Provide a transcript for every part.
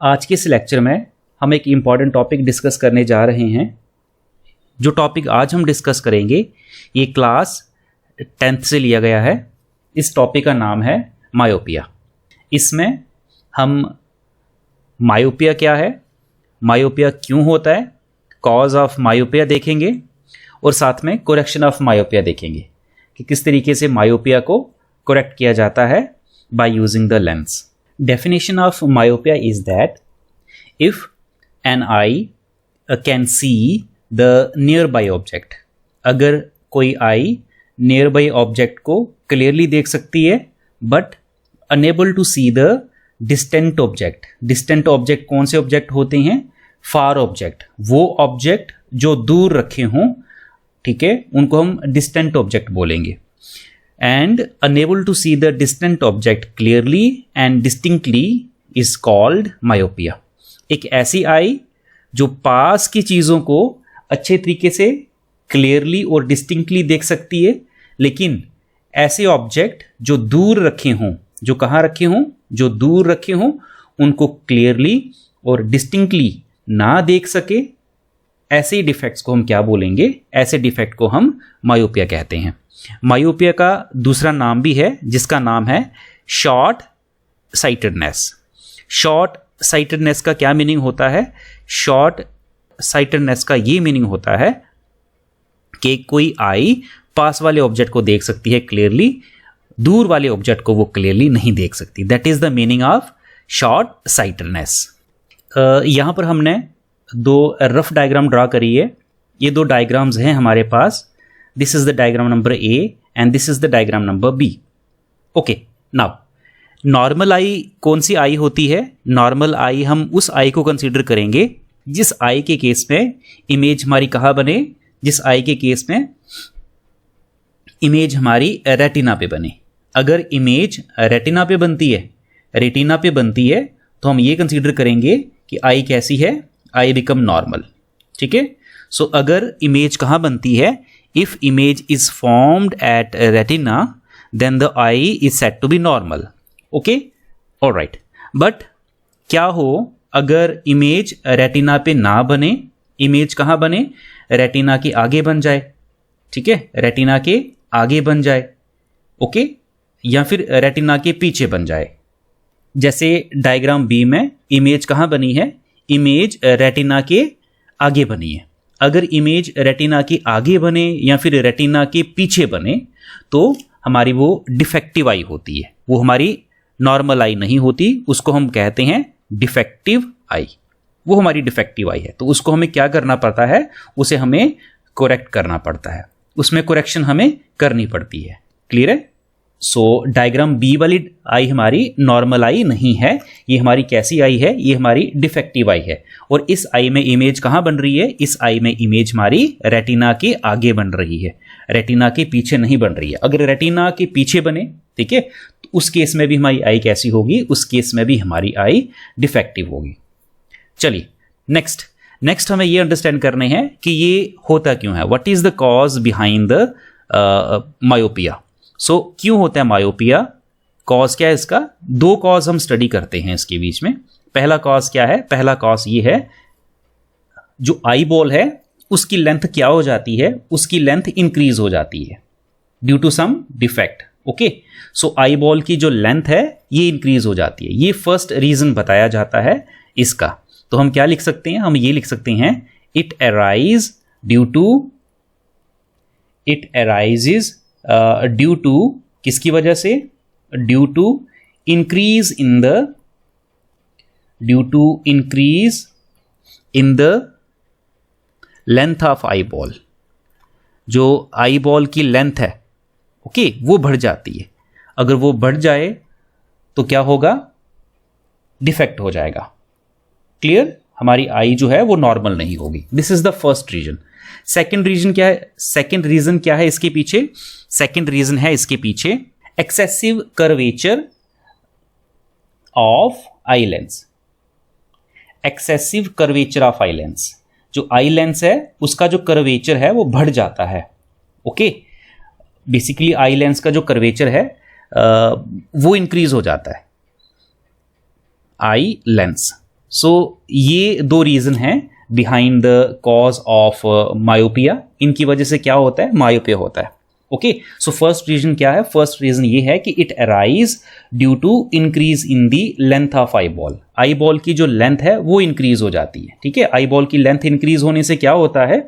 आज के इस लेक्चर में हम एक इम्पॉर्टेंट टॉपिक डिस्कस करने जा रहे हैं। जो टॉपिक आज हम डिस्कस करेंगे ये क्लास 10th से लिया गया है। इस टॉपिक का नाम है मायोपिया। इसमें हम मायोपिया क्या है, मायोपिया क्यों होता है, कॉज ऑफ मायोपिया देखेंगे और साथ में करेक्शन ऑफ मायोपिया देखेंगे कि किस तरीके से मायोपिया को करेक्ट किया जाता है by using the lens. Definition of myopia is that if an eye can see the nearby object, अगर कोई आई nearby object को clearly देख सकती है but unable to see the distant object। distant object कौन से object होते हैं? far object। वो object जो दूर रखे हों, ठीक है, उनको हम distant object बोलेंगे। and unable to see the distant object clearly and distinctly is called myopia। एक ऐसी आई जो पास की चीज़ों को अच्छे तरीके से clearly और distinctly देख सकती है, लेकिन ऐसे ऑब्जेक्ट जो दूर रखे हों, जो कहाँ रखे हों, जो दूर रखे हों, उनको clearly और distinctly ना देख सके, ऐसे डिफेक्ट्स को हम क्या बोलेंगे? ऐसे डिफेक्ट को हम मायोपिया कहते हैं। मायोपिया का दूसरा नाम भी है जिसका नाम है शॉर्ट साइटेडनेस। शॉर्ट साइटेडनेस का क्या मीनिंग होता है? शॉर्ट साइटेडनेस का ये मीनिंग होता है कि कोई आई पास वाले ऑब्जेक्ट को देख सकती है क्लियरली, दूर वाले ऑब्जेक्ट को वो क्लियरली नहीं देख सकती। That is the meaning of short sightedness. यहाँ पर हमने दो रफ डायग्राम ड्रा करी है। ये दो डायग्राम्स हैं हमारे पास। This is the diagram number A and this is the diagram number B. Okay, now normal eye कौन सी आई होती है? नॉर्मल आई हम उस आई को कंसीडर करेंगे जिस आई के केस में इमेज हमारी कहाँ बने? जिस आई के केस में इमेज हमारी रेटिना पे बने। अगर इमेज रेटिना पे बनती है, रेटिना पे बनती है, तो हम ये कंसीडर करेंगे कि आई कैसी है? I become normal. ठीक है, सो अगर इमेज कहाँ बनती है? If image is formed at retina, then the eye is said to be normal. Okay? All right. But क्या हो अगर इमेज रेटिना पे ना बने? इमेज कहाँ बने? रेटिना के आगे बन जाए। ठीक है, रेटिना के आगे बन जाए। ओके, या फिर रेटिना के पीछे बन जाए। जैसे डायग्राम बी में इमेज कहाँ बनी है? इमेज रेटिना के आगे बनी है। अगर इमेज रेटिना के आगे बने या फिर रेटिना के पीछे बने तो हमारी वो डिफेक्टिव आई होती है, वो हमारी नॉर्मल आई नहीं होती। उसको हम कहते हैं डिफेक्टिव आई। वो हमारी डिफेक्टिव आई है, तो उसको हमें क्या करना पड़ता है? उसे हमें करेक्ट करना पड़ता है, उसमें करेक्शन हमें करनी पड़ती है। क्लियर है? सो डायग्राम बी वाली आई हमारी नॉर्मल आई नहीं है, ये हमारी कैसी आई है? ये हमारी डिफेक्टिव आई है। और इस आई में इमेज कहाँ बन रही है? इस आई में इमेज हमारी रेटिना के आगे बन रही है, रेटिना के पीछे नहीं बन रही है। अगर रेटिना के पीछे बने, ठीक है, तो उस केस में भी हमारी आई कैसी होगी? उस केस में भी हमारी आई डिफेक्टिव होगी। चलिए नेक्स्ट हमें ये अंडरस्टैंड करने हैं कि ये होता क्यों है। What is the cause behind the myopia? So क्यों होता है मायोपिया? कॉज क्या है इसका? दो कॉज हम स्टडी करते हैं इसके बीच में। पहला कॉज क्या है? पहला कॉज ये है, जो आई बॉल है उसकी लेंथ क्या हो जाती है? उसकी लेंथ इंक्रीज हो जाती है due to some defect. Okay, so eye ball की जो लेंथ है ये इंक्रीज हो जाती है। ये फर्स्ट रीजन बताया जाता है इसका। तो हम क्या लिख सकते हैं? हम ये लिख सकते हैं इट अराइजेज ड्यू टू, किसकी वजह से? Due to increase in the length of eye ball. जो आई बॉल की लेंथ है, ओके, वो बढ़ जाती है। अगर वो बढ़ जाए तो क्या होगा? डिफेक्ट हो जाएगा। क्लियर? हमारी आई जो है वो नॉर्मल नहीं होगी। This is the first reason. Second reason क्या है? सेकेंड रीजन क्या है इसके पीछे? सेकेंड रीजन है इसके पीछे excessive curvature of eye lens. Excessive curvature of eye lens, जो आई लेंस है उसका जो कर्वेचर है वो बढ़ जाता है। ओके, बेसिकली आई लेंस का जो कर्वेचर है वो इंक्रीज हो जाता है। आई लेंस, ये दो रीजन हैं behind the cause of myopia. इनकी वजह से क्या होता है, मायोपिया होता है। ओके, सो फर्स्ट रीजन क्या है, फर्स्ट रीजन ये है कि it arise due to increase in the length of eye ball. Eye ball की जो लेंथ है वो इंक्रीज हो जाती है। ठीक है, आई बॉल की लेंथ इंक्रीज होने से क्या होता है,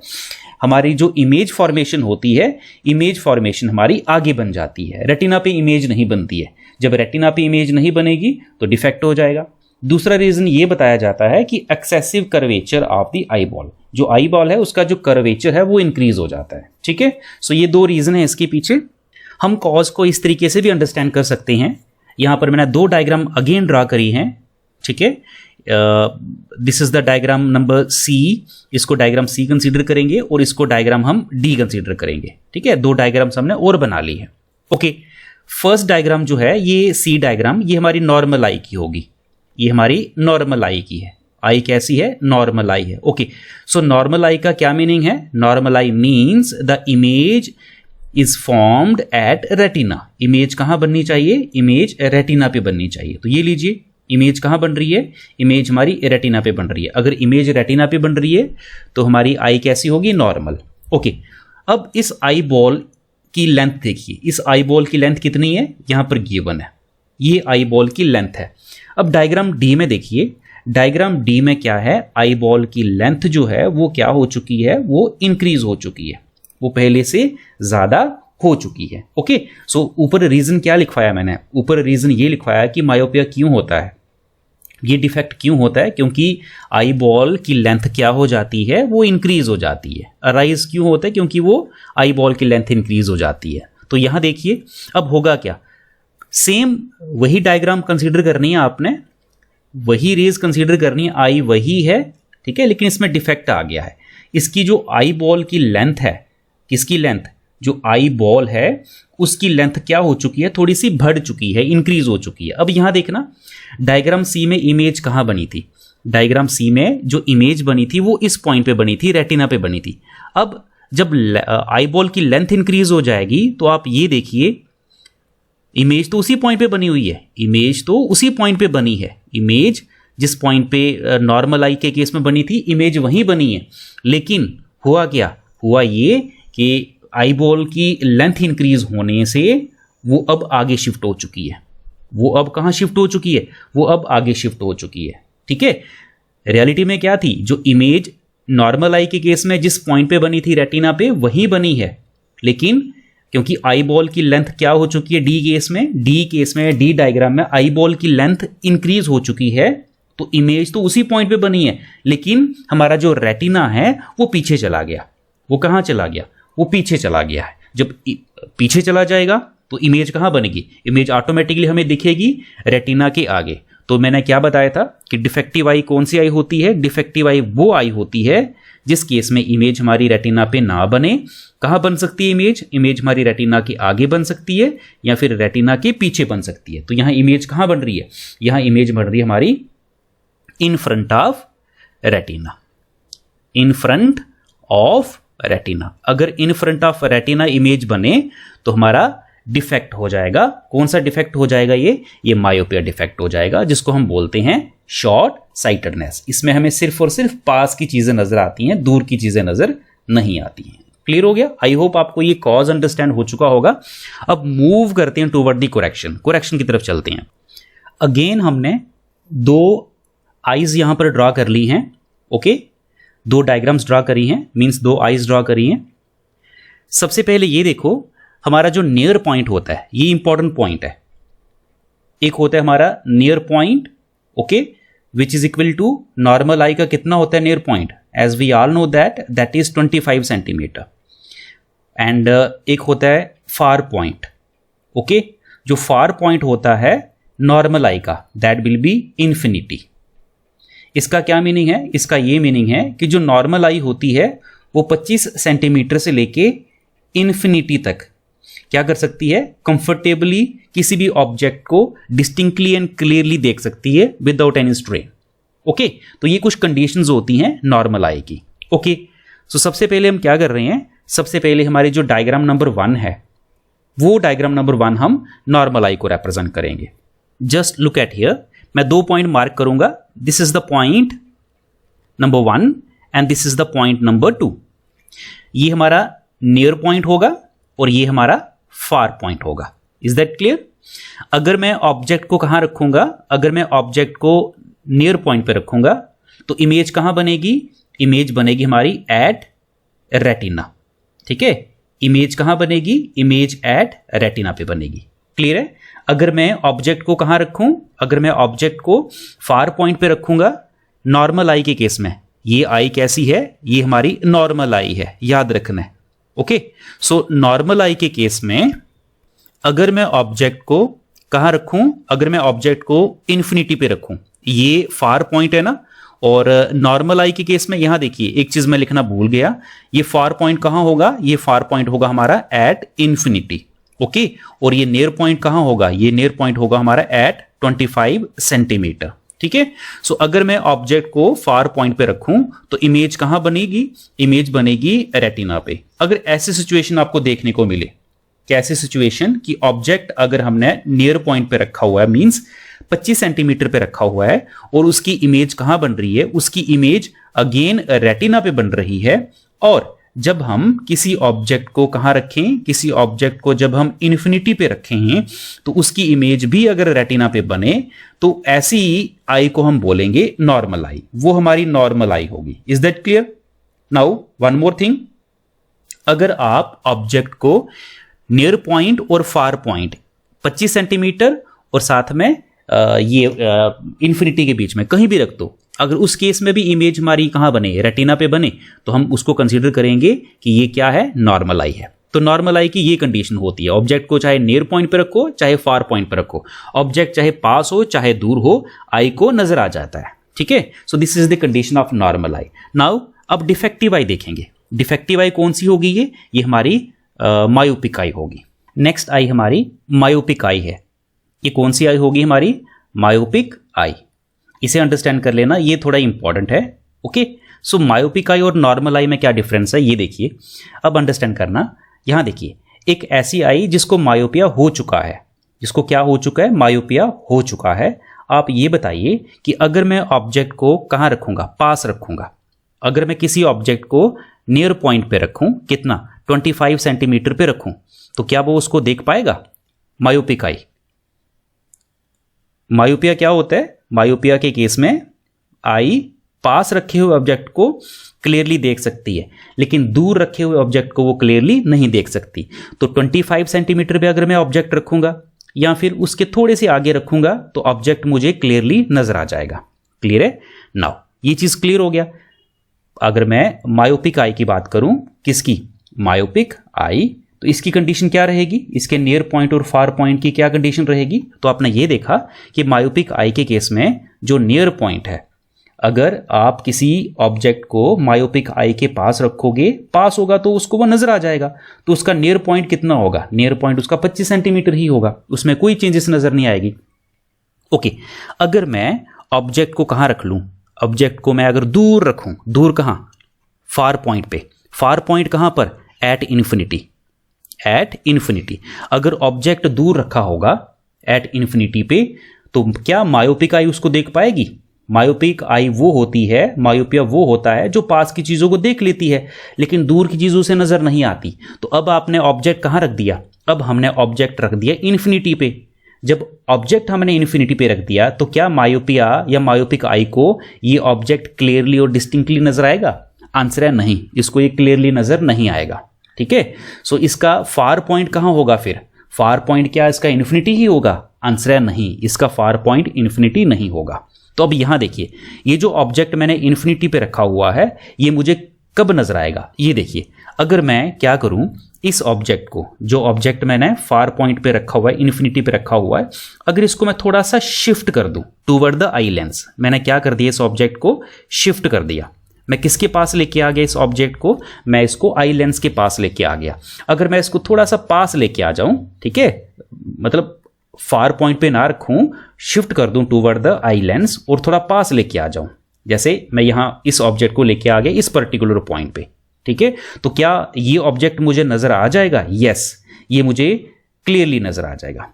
हमारी जो इमेज फॉर्मेशन होती है, इमेज फॉर्मेशन हमारी आगे बन जाती है, रेटिना पे इमेज नहीं बनती है। जब रेटिना पे इमेज नहीं बनेगी तो डिफेक्ट हो जाएगा। दूसरा रीजन ये बताया जाता है कि excessive curvature of the I ball, जो आई बॉल है उसका जो कर्वेचर है वो इंक्रीज हो जाता है। ठीक है, सो ये दो रीजन है इसके पीछे। हम कॉज को इस तरीके से भी अंडरस्टैंड कर सकते हैं। यहां पर मैंने दो डायग्राम अगेन ड्रा करी हैं। ठीक है, this is the diagram number C, इसको डायग्राम सी कंसीडर करेंगे और इसको डायग्राम हम डी कंसीडर करेंगे। ठीक है, दो डायग्राम्स हमने और बना ली है। ओके, फर्स्ट डायग्राम जो है ये सी डायग्राम, ये हमारी नॉर्मल आई की होगी। ये हमारी नॉर्मल आई की है। आई कैसी है, नॉर्मल आई है। ओके, सो नॉर्मल आई का क्या मीनिंग है, normal I means the image is formed at retina. Image कहां बननी चाहिए, इमेज रेटिना पे बननी चाहिए। तो ये लीजिए, इमेज कहां बन रही है, इमेज हमारी रेटिना पे बन रही है। अगर इमेज रेटिना पे बन रही है तो हमारी आई कैसी होगी, नॉर्मल। ओके, अब इस आई बॉल की लेंथ देखिए, इस आई बॉल की लेंथ कितनी है, यहां पर गिवन है, ये आई बॉल की लेंथ है। अब डायग्राम डी में देखिए, डायग्राम डी में क्या है, आई बॉल की लेंथ जो है वो क्या हो चुकी है, वो इंक्रीज हो चुकी है, वो पहले से ज्यादा हो चुकी है। ओके, सो ऊपर रीजन क्या लिखवाया मैंने, ऊपर रीजन ये लिखवाया कि मायोपिया क्यों होता है, ये डिफेक्ट क्यों होता है, क्योंकि आई बॉल की लेंथ क्या हो जाती है, वो इंक्रीज हो जाती है। अराइज क्यों होता है, क्योंकि वो आई बॉल की लेंथ इंक्रीज हो जाती है। तो यहां देखिए अब होगा क्या, सेम वही डायग्राम कंसीडर करनी है आपने, वही रेज कंसीडर करनी है, आई वही है। ठीक है, लेकिन इसमें डिफेक्ट आ गया है। इसकी जो आई बॉल की लेंथ है, किसकी लेंथ, जो आई बॉल है उसकी लेंथ क्या हो चुकी है, थोड़ी सी बढ़ चुकी है, इंक्रीज हो चुकी है। अब यहां देखना, डायग्राम सी में इमेज कहां बनी थी, डायग्राम सी में जो इमेज बनी थी वो इस पॉइंट पे बनी थी, रेटिना पे बनी थी। अब जब आई बॉल की लेंथ इंक्रीज हो जाएगी तो आप ये देखिए, इमेज तो उसी पॉइंट पे बनी हुई है, इमेज तो उसी पॉइंट पे बनी है, इमेज जिस पॉइंट पे नॉर्मल आई के केस में बनी थी, इमेज वहीं बनी है। लेकिन हुआ क्या, हुआ ये कि आई बॉल की लेंथ इंक्रीज होने से वो अब आगे शिफ्ट हो चुकी है। वो अब कहां शिफ्ट हो चुकी है, वो अब आगे शिफ्ट हो चुकी है। ठीक है, रियलिटी में क्या थी, जो इमेज नॉर्मल आई के केस में जिस पॉइंट पे बनी थी, रेटिना पे, वहीं बनी है। लेकिन क्योंकि आई बॉल की लेंथ क्या हो चुकी है, डी केस में, डी डायग्राम में आई बॉल की लेंथ इंक्रीज हो चुकी है, तो इमेज तो उसी पॉइंट पे बनी है, लेकिन हमारा जो रेटिना है वो पीछे चला गया। वो कहां चला गया, वो पीछे चला गया है। जब पीछे चला जाएगा तो इमेज कहां बनेगी, इमेज ऑटोमेटिकली हमें दिखेगी रेटिना के आगे। तो मैंने क्या बताया था कि डिफेक्टिव आई कौन सी आई होती है, डिफेक्टिव आई वो आई होती है जिस केस में इमेज हमारी रेटिना पे ना बने। कहां बन सकती है इमेज, इमेज हमारी रेटिना के आगे बन सकती है या फिर रेटिना के पीछे बन सकती है। तो यहां इमेज कहां बन रही है, यहां इमेज बन रही है हमारी in front of retina, in front of retina. अगर in front of retina image बने तो हमारा डिफेक्ट हो जाएगा। कौन सा डिफेक्ट हो जाएगा, ये मायोपिया डिफेक्ट हो जाएगा, जिसको हम बोलते हैं शॉर्ट साइटेडनेस। इसमें हमें सिर्फ और सिर्फ पास की चीजें नजर आती हैं, दूर की चीजें नजर नहीं आती हैं। क्लियर हो गया, आई होप आपको ये कॉज अंडरस्टैंड हो चुका होगा। अब मूव करते हैं टुवर्ड द कोरेक्शन की तरफ चलते हैं। अगेन हमने दो आईज यहां पर ड्रॉ कर ली हैं। ओके, दो डायग्राम्स ड्रॉ करी हैं, मींस दो आईज ड्रॉ करी हैं। सबसे पहले ये देखो, हमारा जो नियर पॉइंट होता है, ये इंपॉर्टेंट पॉइंट है। एक होता है हमारा near point, okay, which is equal to normal eye का कितना होता है near point, as we all know that is 25 centimetre. And एक होता है फार पॉइंट। ओके, जो फार पॉइंट होता है नॉर्मल आई का, दैट विल बी इंफिनिटी। इसका क्या मीनिंग है, इसका ये मीनिंग है कि जो नॉर्मल आई होती है वो 25 सेंटीमीटर से लेके इंफिनिटी तक क्या कर सकती है, कंफर्टेबली किसी भी ऑब्जेक्ट को डिस्टिंक्टली एंड क्लियरली देख सकती है विदाउट एनी स्ट्रेन। ओके, तो ये कुछ कंडीशंस होती हैं नॉर्मल आई की। ओके, सो सबसे पहले हम क्या कर रहे हैं, सबसे पहले हमारी जो डायग्राम नंबर 1 है, वो डायग्राम नंबर 1 हम नॉर्मल आई को रिप्रेजेंट करेंगे। जस्ट लुक एट हियर, मैं 2 पॉइंट मार्क करूंगा, this is the point number 1 and this is the point number 2। ये हमारा नियर पॉइंट होगा और ये हमारा फार पॉइंट होगा। Is that clear? अगर मैं ऑब्जेक्ट को कहां रखूंगा, अगर मैं ऑब्जेक्ट को नियर पॉइंट पे रखूंगा तो इमेज कहां बनेगी? इमेज बनेगी हमारी एट रेटिना। ठीक है, इमेज कहां बनेगी? इमेज एट रेटिना पे बनेगी। क्लियर है? अगर मैं ऑब्जेक्ट को कहां रखूं, अगर मैं ऑब्जेक्ट को फार पॉइंट पे रखूंगा, नॉर्मल आई के केस में, ये आई कैसी है? ये हमारी नॉर्मल आई है, याद रखना है। ओके, सो नॉर्मल आई के केस में अगर मैं ऑब्जेक्ट को कहां रखूं, अगर मैं ऑब्जेक्ट को इन्फिनिटी पे रखूं, ये फार पॉइंट है ना, और नॉर्मल आई के केस में यहां देखिए एक चीज मैं लिखना भूल गया, ये फार पॉइंट कहां होगा? ये फार पॉइंट होगा हमारा एट इन्फिनिटी। ओके, और ये नियर पॉइंट कहां होगा? ये नियर पॉइंट होगा हमारा एट 25 सेंटीमीटर। ठीक है, सो अगर मैं ऑब्जेक्ट को फार पॉइंट पे रखूं तो इमेज कहां बनेगी? इमेज बनेगी रेटिना पे। अगर ऐसी सिचुएशन आपको देखने को मिले, कैसी सिचुएशन कि ऑब्जेक्ट अगर हमने नियर पॉइंट पे रखा हुआ है, मींस 25 सेंटीमीटर पे रखा हुआ है, और उसकी इमेज कहां बन रही है? उसकी इमेज अगेन रेटिना पे बन रही है। और जब हम किसी ऑब्जेक्ट को कहां रखें, किसी ऑब्जेक्ट को जब हम इन्फिनिटी पे रखे हैं तो उसकी इमेज भी अगर रेटिना पे बने तो ऐसी आई को हम बोलेंगे नॉर्मल आई, वो हमारी नॉर्मल आई होगी। Is that clear? Now one more thing, अगर आप ऑब्जेक्ट को नियर पॉइंट और फार पॉइंट 25 सेंटीमीटर और साथ में ये इन्फिनिटी के बीच में कहीं भी रख दो, अगर उस केस में भी इमेज हमारी कहां बने? रेटिना पे बने, तो हम उसको कंसीडर करेंगे कि ये क्या है? नॉर्मल आई है। तो नॉर्मल आई की ये कंडीशन होती है, ऑब्जेक्ट को चाहे नियर पॉइंट पे रखो चाहे फार पॉइंट पे रखो, ऑब्जेक्ट चाहे पास हो चाहे दूर हो, आई को नजर आ जाता है। ठीक है, so this is the condition of normal I. Now अब डिफेक्टिव आई देखेंगे। डिफेक्टिव आई कौन सी होगी? ये हमारी मायोपिक आई होगी। नेक्स्ट आई हमारी मायोपिक आई है। ये कौन सी आई होगी? हमारी मायोपिक आई। इसे अंडरस्टैंड कर लेना, ये थोड़ा इंपॉर्टेंट है। ओके, सो मायोपिक आई और नॉर्मल आई में क्या डिफरेंस है ये देखिए, अब अंडरस्टैंड करना। यहां देखिए, एक ऐसी आई जिसको मायोपिया हो चुका है, जिसको क्या हो चुका है? मायोपिया हो चुका है। आप ये बताइए कि अगर मैं ऑब्जेक्ट को कहां रखूंगा? पास रखूंगा। अगर मैं किसी ऑब्जेक्ट को नियर पॉइंट पे रखूं, कितना? 25 सेंटीमीटर पे रखूं, तो क्या वो उसको देख पाएगा? Myopic eye. मायोपिया क्या होता है? मायोपिया के केस में आई पास रखे हुए ऑब्जेक्ट को क्लियरली देख सकती है, लेकिन दूर रखे हुए ऑब्जेक्ट को वो क्लियरली नहीं देख सकती। तो 25 सेंटीमीटर पे अगर मैं ऑब्जेक्ट रखूंगा या फिर उसके थोड़े से आगे रखूंगा तो ऑब्जेक्ट मुझे क्लियरली नजर आ जाएगा। क्लियर है? नाउ ये चीज क्लियर हो गया। अगर मैं मायोपिक आई की बात करूं, किसकी? मायोपिक आई, तो इसकी कंडीशन क्या रहेगी? इसके नियर पॉइंट और फार पॉइंट की क्या कंडीशन रहेगी? तो आपने ये देखा कि मायोपिक आई के केस में जो नियर पॉइंट है, अगर आप किसी ऑब्जेक्ट को मायोपिक आई के पास रखोगे, पास होगा तो उसको वो नजर आ जाएगा, तो उसका नियर पॉइंट कितना होगा? नियर पॉइंट उसका 25 सेंटीमीटर ही होगा, उसमें कोई चेंजेस नजर नहीं आएगी। ओके, अगर मैं ऑब्जेक्ट को कहां रख लूं? ऑब्जेक्ट को मैं अगर दूर रखूं, दूर कहां? फार पॉइंट पे। फार पॉइंट कहां पर? At infinity. At infinity. अगर ऑब्जेक्ट दूर रखा होगा एट इन्फिनिटी पे, तो क्या मायोपिक आई उसको देख पाएगी? मायोपिक आई वो होती है, मायोपिया वो होता है जो पास की चीजों को देख लेती है लेकिन दूर की चीजों से नजर नहीं आती। तो अब आपने ऑब्जेक्ट कहां रख दिया? अब हमने ऑब्जेक्ट रख दिया इन्फिनिटी पे। जब ऑब्जेक्ट हमने इन्फिनिटी पे रख दिया तो क्या मायोपिया या मायोपिक आई को ये ऑब्जेक्ट क्लियरली और डिस्टिंक्टली नजर आएगा? आंसर है नहीं, इसको ये क्लियरली नजर नहीं आएगा। ठीक है, सो इसका फार पॉइंट कहां होगा फिर? फार पॉइंट क्या इसका इन्फिनिटी ही होगा? आंसर है नहीं, इसका फार पॉइंट इन्फिनिटी नहीं होगा। तो अब यहां देखिए, ये जो ऑब्जेक्ट मैंने इन्फिनिटी पे रखा हुआ है ये मुझे कब नजर आएगा? ये देखिए, अगर मैं क्या करूं, इस ऑब्जेक्ट को, जो ऑब्जेक्ट मैंने फार पॉइंट पे रखा हुआ है, इन्फिनिटी पे रखा हुआ है, अगर इसको मैं थोड़ा सा शिफ्ट कर दूं टूवर्ड द आई लेंस, मैंने क्या कर दिया? इस ऑब्जेक्ट को शिफ्ट कर दिया। मैं किसके पास लेके आ गया इस ऑब्जेक्ट को? मैं इसको आई लेंस के पास लेके आ गया। अगर मैं इसको थोड़ा सा पास लेके आ जाऊं, ठीक है, मतलब फार पॉइंट पे ना रखूं, शिफ्ट कर दूं टूवर्ड द आई लेंस और थोड़ा पास लेके आ जाऊं, जैसे मैं यहां इस ऑब्जेक्ट को लेके आ गया इस पर्टिकुलर पॉइंट पे, ठीक है, तो क्या ये ऑब्जेक्ट मुझे नजर आ जाएगा? यस, ये मुझे क्लियरली नजर आ जाएगा।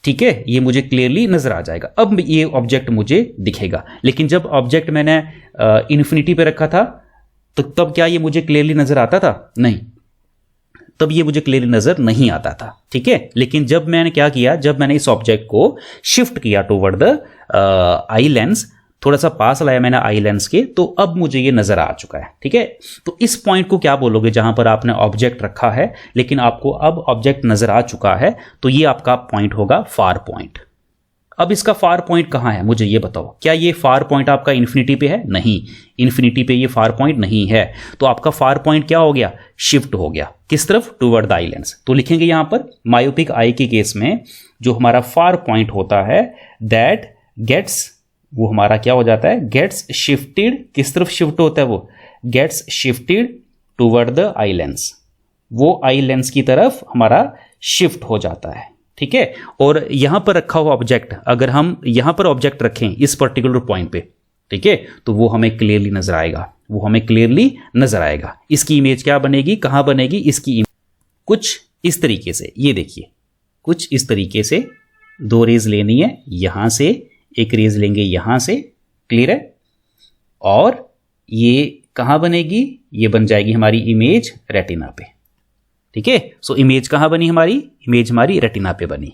ठीक है, ये मुझे क्लियरली नजर आ जाएगा। अब ये ऑब्जेक्ट मुझे दिखेगा, लेकिन जब ऑब्जेक्ट मैंने इन्फिनिटी पे रखा था तो तब क्या ये मुझे क्लियरली नजर आता था? नहीं, तब ये मुझे क्लियरली नजर नहीं आता था। ठीक है, लेकिन जब मैंने क्या किया, जब मैंने इस ऑब्जेक्ट को शिफ्ट किया टुवर्ड द आई लेंस, थोड़ा सा पास लाया मैंने आई लेंस के, तो अब मुझे ये नजर आ चुका है। ठीक है, तो इस पॉइंट को क्या बोलोगे जहां पर आपने ऑब्जेक्ट रखा है लेकिन आपको अब ऑब्जेक्ट नजर आ चुका है, तो ये आपका पॉइंट होगा फार पॉइंट। अब इसका फार पॉइंट कहां है मुझे ये बताओ। क्या ये फार पॉइंट आपका इन्फिनिटी पे है? नहीं, इन्फिनिटी पे ये फार पॉइंट नहीं है। तो आपका फार पॉइंट क्या हो गया? शिफ्ट हो गया। किस तरफ? Toward the eye lens. तो लिखेंगे यहां पर मायोपिक आई के केस में जो हमारा फार पॉइंट होता है दैट गेट्स, वो हमारा क्या हो जाता है? Gets shifted. किस तरफ शिफ्ट होता है? वो gets shifted toward the eye lens. Eye आई लेंस की तरफ हमारा शिफ्ट हो जाता है। ठीक है, और यहां पर रखा हुआ ऑब्जेक्ट, अगर हम यहां पर ऑब्जेक्ट रखें इस पर्टिकुलर पॉइंट पे, ठीक है, तो वो हमें क्लियरली नजर आएगा, वो हमें क्लियरली नजर आएगा। इसकी इमेज क्या बनेगी? कहां बनेगी इसकी इमेज? कुछ इस तरीके से, ये देखिए, कुछ इस तरीके से दो रेज लेनी है, यहां से एक रेज लेंगे यहां से, क्लियर है, और ये कहां बनेगी? ये बन जाएगी हमारी इमेज रेटिना पे। ठीक है, सो इमेज कहां बनी हमारी? इमेज हमारी रेटिना पे बनी।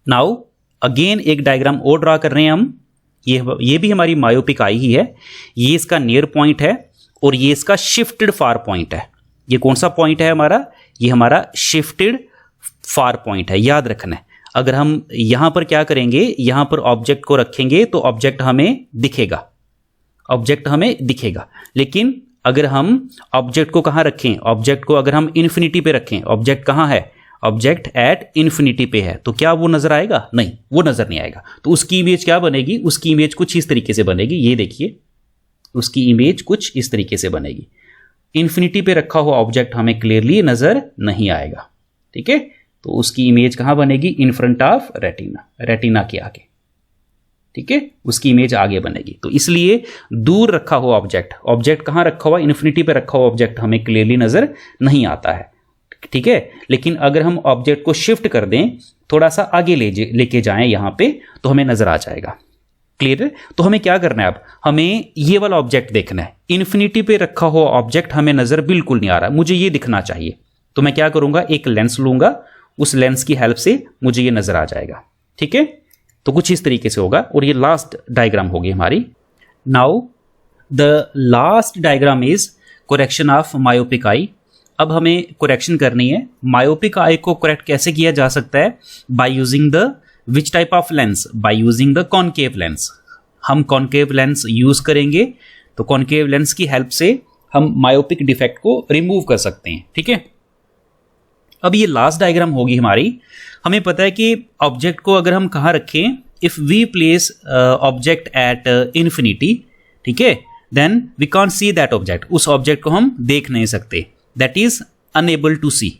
नाउ अगेन एक डायग्राम और ड्रा कर रहे हैं हम। ये भी हमारी मायोपिक आई ही है। ये इसका नियर पॉइंट है और ये इसका शिफ्टेड फार पॉइंट है। ये कौन सा पॉइंट है हमारा? ये हमारा शिफ्टेड फार पॉइंट है, याद रखना है। अगर हम यहां पर क्या करेंगे, यहां पर ऑब्जेक्ट को रखेंगे तो ऑब्जेक्ट हमें दिखेगा, ऑब्जेक्ट हमें दिखेगा। लेकिन अगर हम ऑब्जेक्ट को कहां रखें? ऑब्जेक्ट को अगर हम इन्फिनिटी पे रखें, ऑब्जेक्ट कहां है? ऑब्जेक्ट एट इन्फिनिटी पे है, तो क्या वो नजर आएगा? नहीं, वो नजर नहीं आएगा। तो उसकी इमेज क्या बनेगी? उसकी इमेज कुछ इस तरीके से बनेगी। ये देखिए, उसकी इमेज कुछ इस तरीके से बनेगी। इन्फिनिटी पे रखा हुआ ऑब्जेक्ट हमें क्लियरली नजर नहीं आएगा। ठीक है, तो उसकी इमेज कहां बनेगी? इन फ्रंट ऑफ रेटिना, रेटिना के आगे। ठीक है, उसकी इमेज आगे बनेगी। तो इसलिए दूर रखा हुआ ऑब्जेक्ट, ऑब्जेक्ट कहां रखा हुआ? इन्फिनिटी पे रखा हुआ ऑब्जेक्ट हमें क्लियरली नजर नहीं आता है। ठीक है, लेकिन अगर हम ऑब्जेक्ट को शिफ्ट कर दें, थोड़ा सा आगे लेके जाएं यहां पे, तो हमें नजर आ जाएगा। क्लियर है? तो हमें क्या करना है अब? हमें ये वाला ऑब्जेक्ट देखना है। इन्फिनिटी पे रखा हुआ ऑब्जेक्ट हमें नजर बिल्कुल नहीं आ रहा, मुझे ये दिखना चाहिए। तो मैं क्या करूंगा? एक लेंस लूंगा, उस लेंस की हेल्प से मुझे ये नजर आ जाएगा। ठीक है, तो कुछ इस तरीके से होगा, और ये लास्ट डायग्राम होगी हमारी। Now the last diagram is correction of myopic eye. अब हमें करेक्शन करनी है। मायोपिक आई को करेक्ट कैसे किया जा सकता है? By using the which type of lens? By using the concave lens. हम कॉनकेव लेंस यूज करेंगे, तो कॉनकेव लेंस की हेल्प से हम मायोपिक डिफेक्ट को रिमूव कर सकते हैं। ठीक है, अब ये लास्ट डायग्राम होगी हमारी। हमें पता है कि ऑब्जेक्ट को अगर हम कहाँ रखें, if we place object at infinity, ठीक है, then we can't see that object. उस ऑब्जेक्ट को हम देख नहीं सकते, that is unable to see,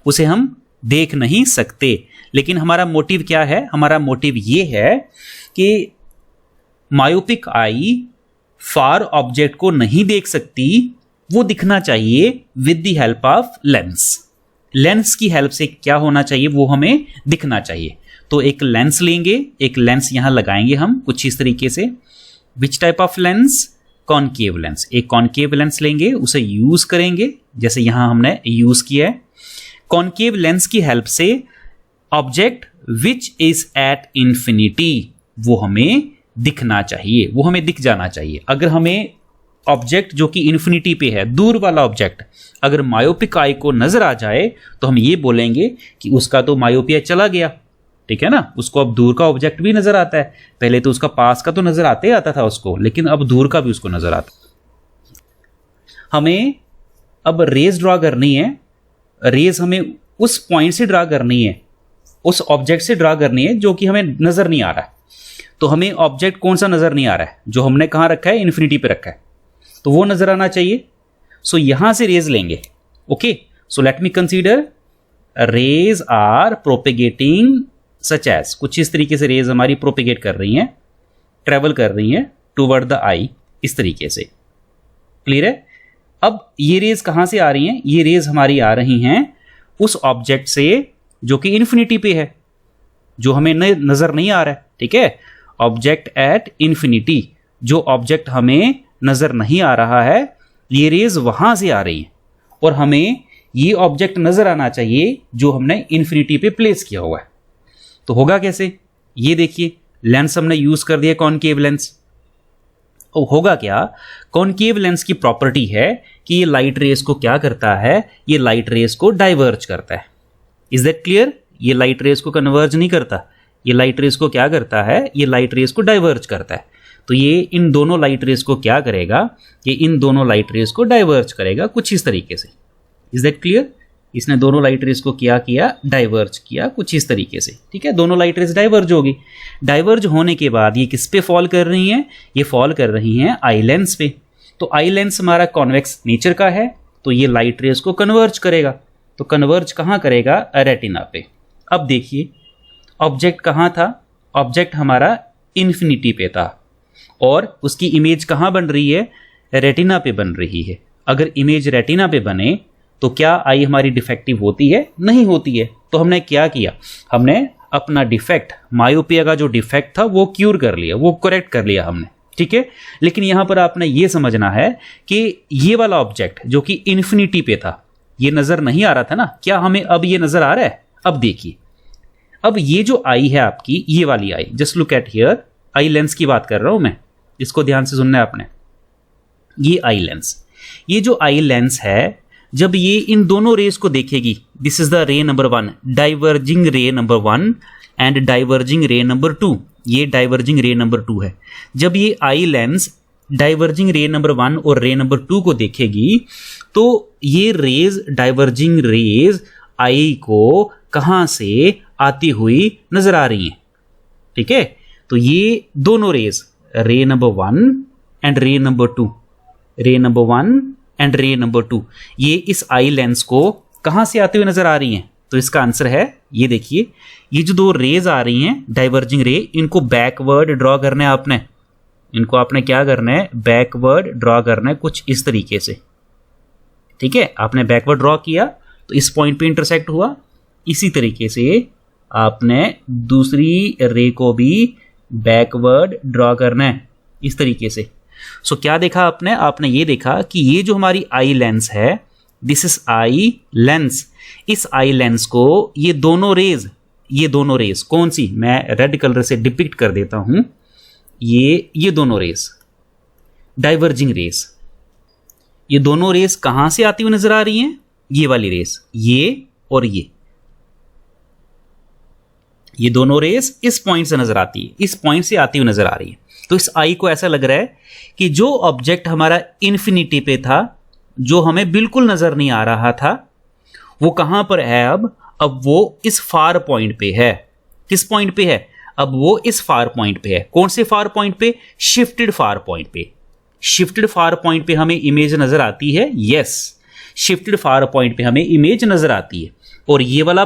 उसे हम देख नहीं सकते। लेकिन हमारा मोटिव क्या है? हमारा मोटिव ये है कि मायोपिक आई फार ऑब्जेक्ट को नहीं देख सकती, वो दिखना चाहिए with the help of lens. Lens की हेल्प से क्या होना चाहिए? वो हमें दिखना चाहिए। तो एक लेंस लेंगे, एक लेंस यहां लगाएंगे हम कुछ इस तरीके से। Which type of lens? Concave lens. एक कॉनकेव लेंस लेंगे, उसे यूज करेंगे, जैसे यहां हमने यूज किया है। कॉनकेव लेंस की हेल्प से object which is at infinity, वो हमें दिखना चाहिए, वो हमें दिख जाना चाहिए। अगर हमें ऑब्जेक्ट जो कि इन्फिनिटी पे है, दूर वाला ऑब्जेक्ट, अगर मायोपिक आई को नजर आ जाए, तो हम ये बोलेंगे कि उसका तो मायोपिया चला गया। ठीक है ना, उसको अब दूर का ऑब्जेक्ट भी नजर आता है। पहले तो उसका पास का तो नजर आते आता था उसको, लेकिन अब दूर का भी उसको नजर आता। हमें अब रेज ड्रॉ करनी है। रेज हमें उस पॉइंट से ड्रॉ करनी है, उस ऑब्जेक्ट से ड्रॉ करनी है जो कि हमें नजर नहीं आ रहा है। तो हमें ऑब्जेक्ट कौन सा नजर नहीं आ रहा है? जो हमने कहां रखा है? इन्फिनिटी पे रखा है, तो वो नजर आना चाहिए। सो यहां से रेज लेंगे। Okay, so let me consider rays are propagating such as, कुछ इस तरीके से रेज हमारी प्रोपेगेट कर रही हैं, ट्रेवल कर रही हैं टूवर्ड द आई, इस तरीके से। क्लियर है? अब ये रेज कहां से आ रही हैं? ये रेज हमारी आ रही हैं उस ऑब्जेक्ट से जो कि इन्फिनिटी पे है। जो हमें नजर नहीं आ रहा है, ठीक है। ऑब्जेक्ट एट इन्फिनिटी, जो ऑब्जेक्ट हमें नजर नहीं आ रहा है, ये रेज वहां से आ रही है और हमें ये ऑब्जेक्ट नजर आना चाहिए जो हमने इन्फिनिटी पे प्लेस किया हुआ है। तो होगा कैसे, ये देखिए लेंस हमने यूज कर दिया कॉनकेव लेंस। होगा क्या, कॉनकेव लेंस की प्रॉपर्टी है कि ये लाइट रेस को क्या करता है, ये लाइट रेस को डाइवर्ज करता है। Is that clear? ये लाइट रेस को कन्वर्ज नहीं करता, ये लाइट रेस को क्या करता है, ये लाइट रेस को डाइवर्ज करता है। तो ये इन दोनों लाइट रेस को क्या करेगा, ये इन दोनों लाइट रेस को डाइवर्ज करेगा कुछ इस तरीके से। Is that clear? इसने दोनों लाइट रेस को क्या किया, डाइवर्ज किया कुछ इस तरीके से, ठीक है। दोनों लाइट रेस डाइवर्ज होगी। डाइवर्ज होने के बाद ये किस पे फॉल कर रही हैं, ये फॉल कर रही हैं आई लेंस पे। तो आई लेंस हमारा कॉन्वेक्स नेचर का है, तो ये लाइट रेस को कन्वर्ज करेगा। तो कन्वर्ज कहाँ करेगा, रेटिना पे। अब देखिए ऑब्जेक्ट कहाँ था, ऑब्जेक्ट हमारा इन्फिनिटी पे था और उसकी इमेज कहाँ बन रही है, रेटिना पे बन रही है। अगर इमेज रेटिना पे बने तो क्या आई हमारी डिफेक्टिव होती है, नहीं होती है। तो हमने क्या किया, हमने अपना डिफेक्ट, मायोपिया का जो डिफेक्ट था वो क्यूर कर लिया, वो करेक्ट कर लिया हमने, ठीक है। लेकिन यहां पर आपने ये समझना है कि ये वाला ऑब्जेक्ट जो कि इन्फिनिटी पे था, ये नजर नहीं आ रहा था ना, क्या हमें अब ये नजर आ रहा है? अब देखिए, अब ये जो आई है आपकी, ये वाली eye, just look at here, eye lens की बात कर रहा हूं मैं, इसको ध्यान से सुनना है आपने। ये आई लेंस, ये जो आई लेंस है, जब ये इन दोनों रेस को देखेगी, दिस इज द रे नंबर 1, डाइवर्जिंग रे नंबर 1 एंड डाइवर्जिंग रे नंबर 2, ये डाइवर्जिंग रे नंबर 2 है। जब ये आई लेंस डाइवर्जिंग रे नंबर 1 और रे नंबर 2 को देखेगी तो ये रेज, डाइवर्जिंग रेज आई को कहां से आती हुई नजर आ रही हैं, ठीक है। तो ये दोनों रेज, रे नंबर 1 एंड रे नंबर 2, रे नंबर 1 एंड रे नंबर 2, ये इस आई लेंस को कहां से आते हुए नजर आ रही हैं? तो इसका आंसर है, ये देखिए, ये जो दो रेज आ रही हैं डाइवर्जिंग रे, इनको बैकवर्ड ड्रॉ करना है आपने, इनको आपने क्या करना है, बैकवर्ड ड्रॉ करना है कुछ इस तरीके से, ठीक है। आपने बैकवर्ड ड्रॉ किया तो इस पॉइंट पे इंटरसेक्ट हुआ, इसी तरीके से आपने दूसरी रे को भी बैकवर्ड ड्रॉ करना है इस तरीके से। सो क्या देखा आपने, आपने ये देखा कि ये जो हमारी आई लेंस है, दिस इज आई लेंस, इस आई लेंस को ये दोनों रेज कौन सी, मैं रेड कलर से डिपिक्ट कर देता हूं, ये दोनों रेज, डाइवर्जिंग रेज, ये दोनों रेज कहां से आती हुई नजर आ रही हैं, ये वाली रेज, ये और ये दोनों रेज इस पॉइंट से नजर आती है, इस पॉइंट से आती हुई नजर आ रही है। तो इस आई को ऐसा लग रहा है कि जो ऑब्जेक्ट हमारा इन्फिनिटी पे था, जो हमें बिल्कुल नजर नहीं आ रहा था, वो कहां पर है अब वो इस फार पॉइंट पे है। किस पॉइंट पे है, अब वो इस फार पॉइंट पे है। कौन से फार पॉइंट पे, शिफ्टेड फार पॉइंट पे। शिफ्टेड फार पॉइंट पे हमें इमेज नजर आती है, यस, शिफ्टेड फार पॉइंट पे हमें इमेज नजर आती है। और ये वाला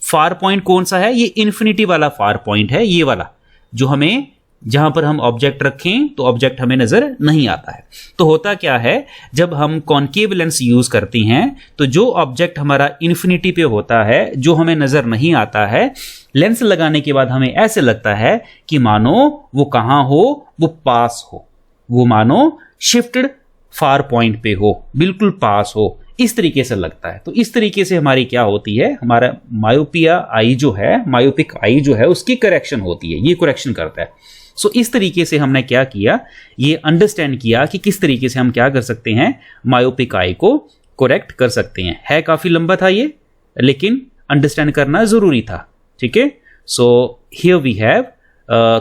फार पॉइंट कौन सा है, ये इन्फिनिटी वाला फार पॉइंट है, ये वाला जो हमें, जहां पर हम ऑब्जेक्ट रखें तो ऑब्जेक्ट हमें नजर नहीं आता है। तो होता क्या है, जब हम कॉनकेव लेंस यूज करते हैं तो जो ऑब्जेक्ट हमारा इन्फिनिटी पे होता है, जो हमें नजर नहीं आता है, लेंस लगाने के बाद हमें ऐसे लगता है कि मानो वो कहां हो, वो पास हो, वो मानो शिफ्टेड फार पॉइंट पे हो, बिल्कुल पास हो, इस तरीके से लगता है। तो इस तरीके से हमारी क्या होती है, हमारा मायोपिया आई जो है, मायोपिक आई जो है, उसकी करेक्शन होती है, ये करेक्शन करता है। सो इस तरीके से हमने क्या किया, ये अंडरस्टैंड किया कि किस तरीके से हम क्या कर सकते हैं, मायोपिक आई को करेक्ट कर सकते हैं। है काफी लंबा था ये, लेकिन अंडरस्टैंड करना जरूरी था, ठीक है। सो हियर वी हैव,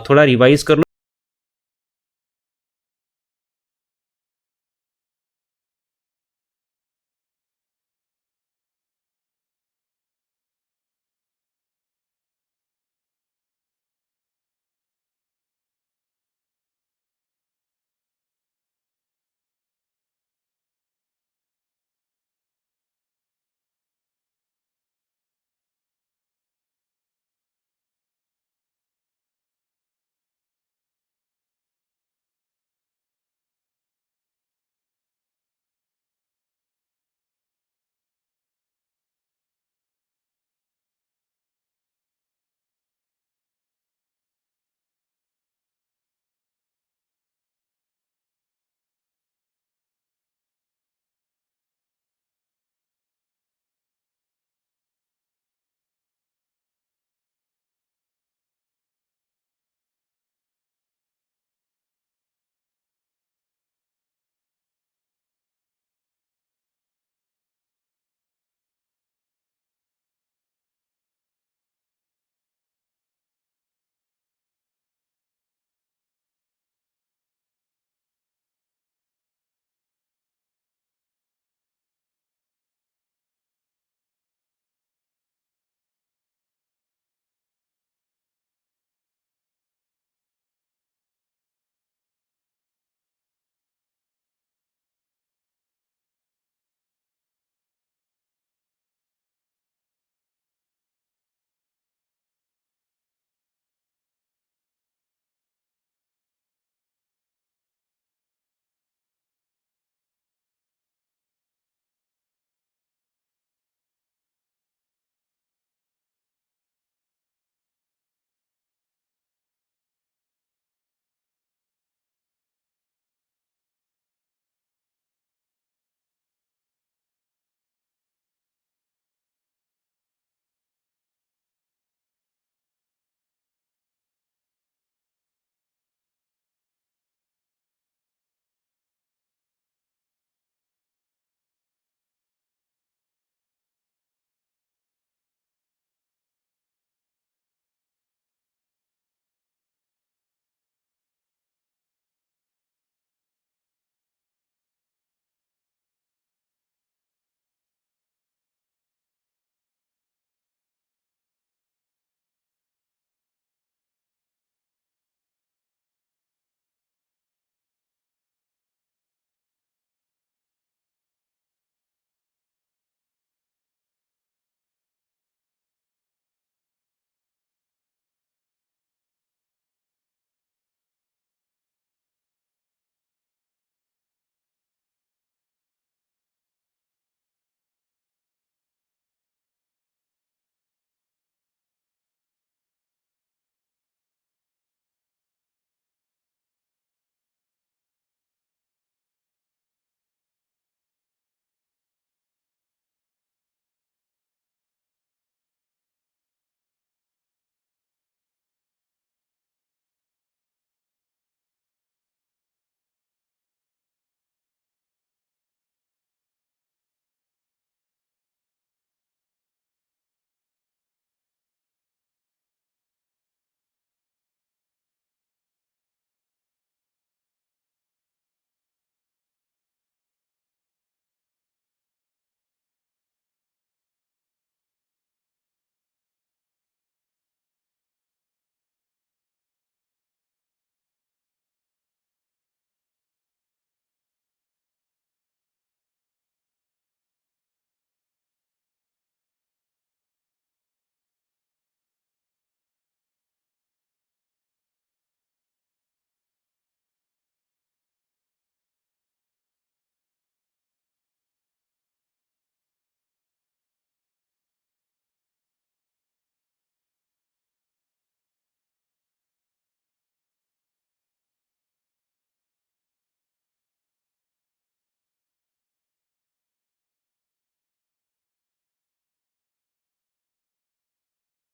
थोड़ा रिवाइज कर लो।